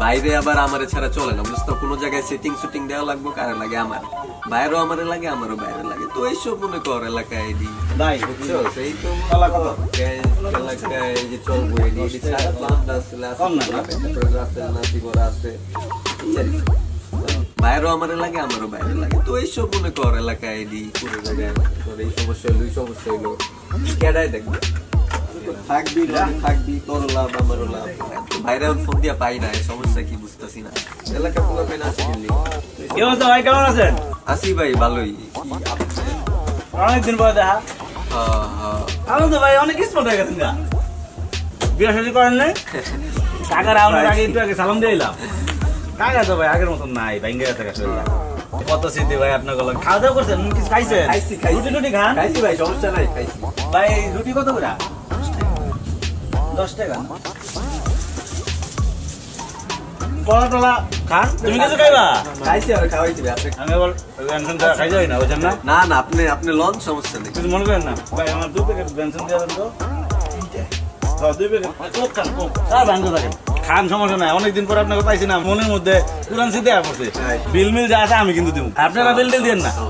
বাইরে আবার আমারে ছাড়া চলে না, বুঝতো? কোনো জায়গায় সেটিং শুটিং দেওয়া লাগবে, কারে লাগে আমার, বাইরেও আমারে লাগে, আমারও বাইরে লাগে। তো এইসব মনে কর এলাকায় এডি ভাই বুঝছো, সেই তো এলাকা এলাকায় এই যে চলবো এডি এডি ছাড়া প্ল্যান আসলে কম না, না? আছে নাসি করা আছে, এই আর কি। বাইরেও আমারে লাগে, আমারও বাইরে লাগে। তো এইসব মনে কর এলাকায় এডি পুরো জায়গায় তোর এই সমস্যা হলো, এই সমস্যা হলো, কেডাই দেখবে? থাকবি থাকবি, তোর লাভ আমারও লাভ। বাইরে ফোন দিয়া পাই না, এই সমস্যা কি বুঝতেছি না। এলাকা পুরো পেন আসি কি অবস্থা ভাই, কেমন আছেন? আসি ভাই, ভালোই। অনেকদিন পরে দেখা। আমি তো ভাই অনেক স্পট হয়ে গেছেন গা। বিয়ে শাদী করেন নাই? কাকার আউনের আগে একটু আগে সালাম দিয়ে এলাম। কাকা তো ভাই আগের মতন নাই, ভাই গেছে কাকা। কত স্মৃতি ভাই আপনার গলা। খাওয়া দাওয়া করছেন, কিছু খাইছেন? রুটি টুটি খান? খাইছি ভাই, সমস্যা নাই, খাইছি। ভাই রুটি কত করে? 10 টাকা। কলা টলা খান? তুমি কিছু খাইবা? খাইছি আর খাওয়াইছি ভাই, আপনি আমি আবার বেনসন খাই যাই না, বুঝছেন না? না না, আপনি লঞ্চ, সমস্যা নেই। কিছু মনে করেন না ভাই, আমার 2 প্যাকেট বেনসন দিয়ে দেন তো। হ্যাঁ 2 প্যাকেট কোক খান, কোক আর ভাঙতে থাকেন, খান, সমস্যা নাই। অনেকদিন পর আপনাকে পাইছি না, মনের মধ্যে পুরান স্মৃতি পড়ছে। বিল মিল যা আছে আমি কিন্তু দিব, আপনারা বিল টিল দিয়েন না।